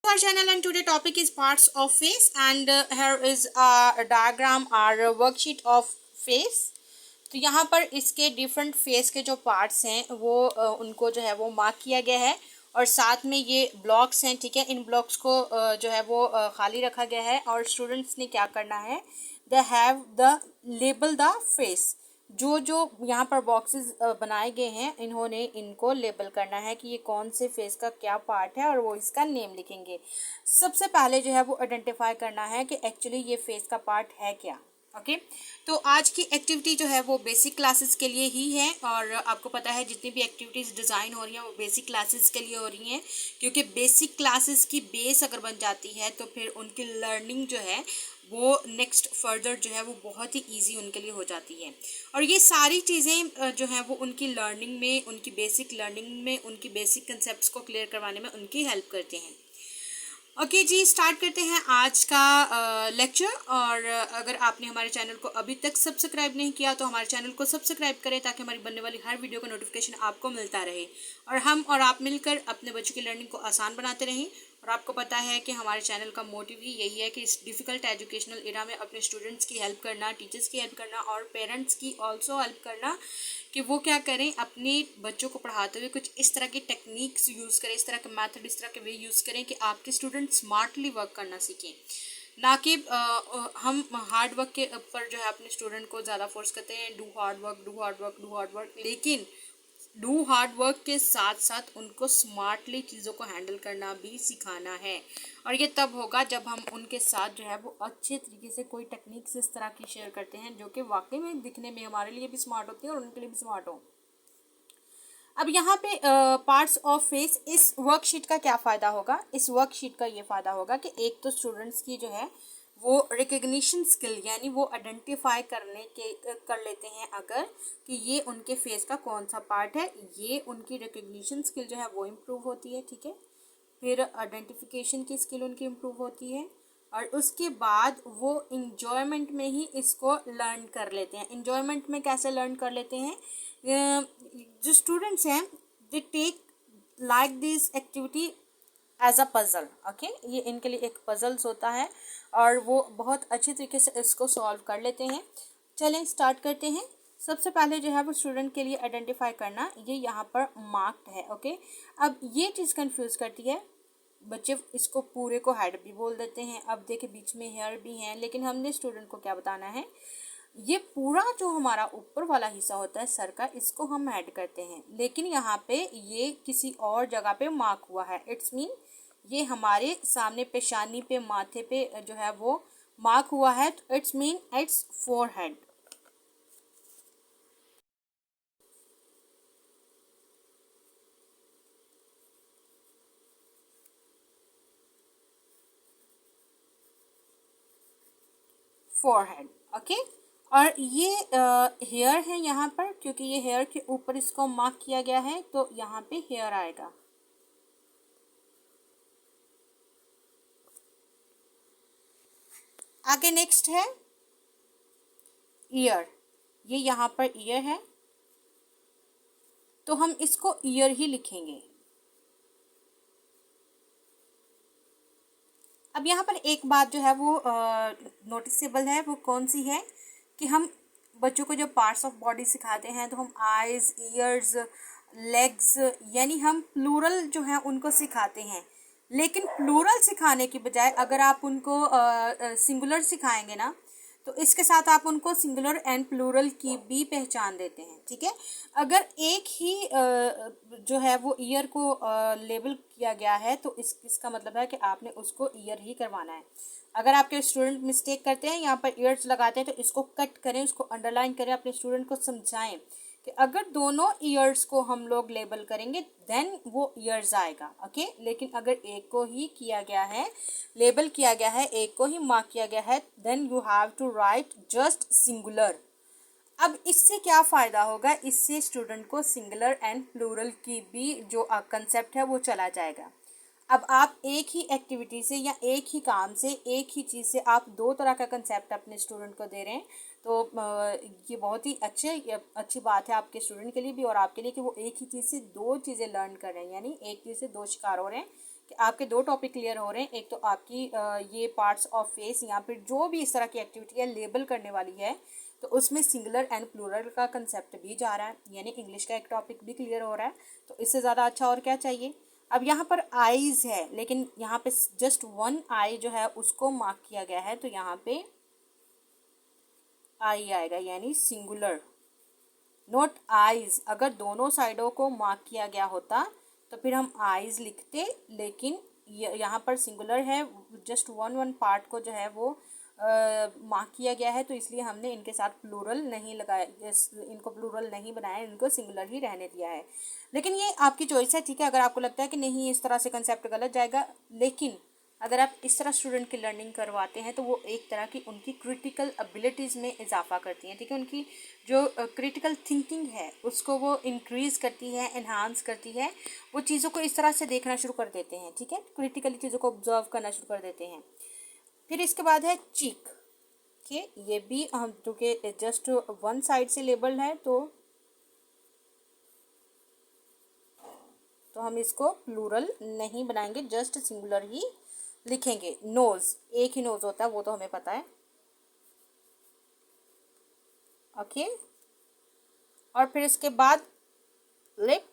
Our channel and today topic is parts of face and here is a diagram or worksheet of face. तो यहाँ पर इसके different face के जो parts हैं वो उनको जो है वो मार्क किया गया है और साथ में ये ब्लॉक्स हैं, ठीक है। इन ब्लॉक्स को जो है वो खाली रखा गया है और स्टूडेंट्स ने क्या करना है, they have the label the face. जो जो यहाँ पर बॉक्सेस बनाए गए हैं इन्होंने इनको लेबल करना है कि ये कौन से फेस का क्या पार्ट है और वो इसका नेम लिखेंगे। सबसे पहले जो है वो आइडेंटिफाई करना है कि एक्चुअली ये फेस का पार्ट है क्या। ओके तो आज की एक्टिविटी जो है वो बेसिक क्लासेस के लिए ही है और आपको पता है जितनी भी एक्टिविटीज़ डिज़ाइन हो रही हैं वो बेसिक क्लासेस के लिए हो रही हैं, क्योंकि बेसिक क्लासेस की बेस अगर बन जाती है तो फिर उनकी लर्निंग जो है वो नेक्स्ट फर्दर जो है वो बहुत ही इजी उनके लिए हो जाती है। और ये सारी चीज़ें जो हैं वो उनकी लर्निंग में, उनकी बेसिक लर्निंग में, उनकी बेसिक कंसेप्ट्स को क्लियर करवाने में उनकी हेल्प करते हैं। ओके जी, स्टार्ट करते हैं आज का लेक्चर। और अगर आपने हमारे चैनल को अभी तक सब्सक्राइब नहीं किया तो हमारे चैनल को सब्सक्राइब करें ताकि हमारी बनने वाली हर वीडियो का नोटिफिकेशन आपको मिलता रहे और हम और आप मिलकर अपने बच्चों की लर्निंग को आसान बनाते रहें। और आपको पता है कि हमारे चैनल का मोटिव ही यही है कि इस डिफ़िकल्ट एजुकेशनल एरा में अपने स्टूडेंट्स की हेल्प करना, टीचर्स की हेल्प करना और पेरेंट्स की ऑल्सो हेल्प करना कि वो क्या करें, अपने बच्चों को पढ़ाते हुए कुछ इस तरह की टेक्निक्स यूज़ करें, इस तरह के मेथड, इस तरह के वे यूज़ करें कि आपके स्टूडेंट स्मार्टली वर्क करना सीखें। ना कि हम हार्ड वर्क के ऊपर जो है अपने स्टूडेंट को ज़्यादा फोर्स करते हैं, do hard work, do hard work, do hard work, लेकिन डू हार्ड वर्क के साथ साथ उनको स्मार्टली चीज़ों को हैंडल करना भी सिखाना है। और ये तब होगा जब हम उनके साथ जो है वो अच्छे तरीके से कोई टेक्निक्स इस तरह की शेयर करते हैं जो कि वाकई में दिखने में हमारे लिए भी स्मार्ट होती है और उनके लिए भी स्मार्ट हो। अब यहाँ पे पार्ट्स ऑफ फेस, इस वर्कशीट का क्या फ़ायदा होगा? इस वर्कशीट का ये फ़ायदा होगा कि एक तो स्टूडेंट्स की जो है वो रिकग्निशन स्किल यानी वो आइडेंटिफाई कर लेते हैं अगर कि ये उनके फेस का कौन सा पार्ट है, ये उनकी रिकग्निशन स्किल जो है वो इम्प्रूव होती है, ठीक है। फिर आइडेंटिफिकेशन की स्किल उनकी इम्प्रूव होती है और उसके बाद वो इंजॉयमेंट में ही इसको लर्न कर लेते हैं। इंजॉयमेंट में कैसे लर्न कर लेते हैं? जो स्टूडेंट्स हैं they take like this activity as a puzzle. Okay, ये इनके लिए एक पज़ल्स होता है और वो बहुत अच्छी तरीके से इसको सॉल्व कर लेते हैं। चलें स्टार्ट करते हैं। सबसे पहले जो है वो स्टूडेंट के लिए आइडेंटिफाई करना, ये यहाँ पर मार्क्ड है। ओके, अब ये चीज़ कंफ्यूज करती है, बच्चे इसको पूरे को हेड भी बोल देते हैं। अब देखिए बीच में हेयर भी हैं, लेकिन हमने स्टूडेंट को क्या बताना है, ये पूरा जो हमारा ऊपर वाला हिस्सा होता है सर का, इसको हम ऐड करते हैं, लेकिन यहाँ पे ये किसी और जगह पे मार्क हुआ है। इट्स मीन ये हमारे सामने पेशानी पे, माथे पे जो है वो मार्क हुआ है, तो it's mean it's forehead. Forehead, okay. और ये हेयर है यहाँ पर, क्योंकि ये हेयर के ऊपर इसको मार्क किया गया है तो यहाँ पे हेयर आएगा। आगे नेक्स्ट है ईयर, ये यहाँ पर ईयर है तो हम इसको ईयर ही लिखेंगे। अब यहाँ पर एक बात जो है वो नोटिसेबल है, वो कौन सी है कि हम बच्चों को जो पार्ट्स ऑफ बॉडी सिखाते हैं तो हम आइज़, ईयर्स, लेग्स यानी हम प्लूरल जो है उनको सिखाते हैं, लेकिन प्लूरल सिखाने की बजाय अगर आप उनको सिंगुलर सिखाएंगे ना तो इसके साथ आप उनको सिंगुलर एंड प्लूरल की भी पहचान देते हैं, ठीक है। अगर एक ही जो है वो ईयर को लेबल किया गया है तो इसका मतलब है कि आपने उसको ईयर ही करवाना है। अगर आपके स्टूडेंट मिस्टेक करते हैं, यहाँ पर ईयर्स लगाते हैं, तो इसको कट करें, उसको अंडरलाइन करें, अपने स्टूडेंट को समझाएं कि अगर दोनों ईयर्स को हम लोग लेबल करेंगे देन वो ईयर्स आएगा, ओके। लेकिन अगर एक को ही किया गया है, लेबल किया गया है, एक को ही मार्क किया गया है, then you have to write just singular. अब इससे क्या फ़ायदा होगा, इससे स्टूडेंट को सिंगुलर एंड प्लूरल की भी जो कंसेप्ट है वो चला जाएगा। अब आप एक ही एक्टिविटी से या एक ही काम से, एक ही चीज़ से आप दो तरह का कंसेप्ट अपने स्टूडेंट को दे रहे हैं, तो ये बहुत ही अच्छी बात है आपके स्टूडेंट के लिए भी और आपके लिए कि वो एक ही चीज़ से दो चीज़ें लर्न कर रहे हैं, यानी एक चीज़ से दो शिकार हो रहे हैं। कि आपके दो टॉपिक क्लियर हो रहे हैं। एक तो आपकी ये पार्ट्स ऑफ फेस, यहाँ पर जो भी इस तरह की एक्टिविटी है लेबल करने वाली है, तो उसमें सिंगुलर एंड प्लूरल का कंसेप्ट भी जा रहा है, यानी इंग्लिश का एक टॉपिक भी क्लियर हो रहा है। तो इससे ज़्यादा अच्छा और क्या चाहिए। अब यहाँ पर आईज है, लेकिन यहाँ पे जस्ट वन आई जो है उसको मार्क किया गया है, तो यहाँ पे आई आएगा, यानी सिंगुलर, नॉट आईज। अगर दोनों साइडों को मार्क किया गया होता तो फिर हम आईज लिखते, लेकिन यहाँ पर सिंगुलर है, जस्ट वन पार्ट को जो है वो मार्क किया गया है, तो इसलिए हमने इनके साथ प्लूरल नहीं लगाया, इनको प्लूरल नहीं बनाया, इनको सिंगुलर ही रहने दिया है। लेकिन ये आपकी चॉइस है, ठीक है। अगर आपको लगता है कि नहीं इस तरह से कंसेप्ट गलत जाएगा, लेकिन अगर आप इस तरह स्टूडेंट की लर्निंग करवाते हैं तो वो एक तरह की उनकी क्रिटिकल एबिलिटीज़ में इजाफा करती हैं, ठीक है। उनकी जो क्रिटिकल थिंकिंग है उसको वो इंक्रीज़ करती है, इन्हांस करती है, वो चीज़ों को इस तरह से देखना शुरू कर देते हैं, ठीक है। क्रिटिकली चीज़ों को ऑब्जर्व करना शुरू कर देते हैं। फिर इसके बाद है चीक, ठीक है। ये भी हम क्योंकि जस्ट वन साइड से लेबल्ड है, तो हम इसको प्लूरल नहीं बनाएंगे, जस्ट सिंगुलर ही लिखेंगे। नोज, एक ही नोज होता है, वो तो हमें पता है, ओके। और फिर इसके बाद लिप,